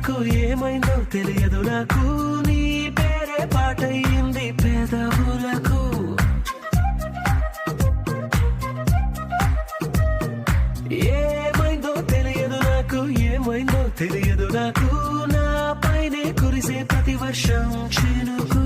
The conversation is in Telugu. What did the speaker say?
నాకు ఏమైందో తెలియదు నాకు నీ పేరే పాటయింది పెదవులకు ఏమైందో తెలియదు నాకు నా పైనే కురిసే ప్రతి వర్షం చినుకు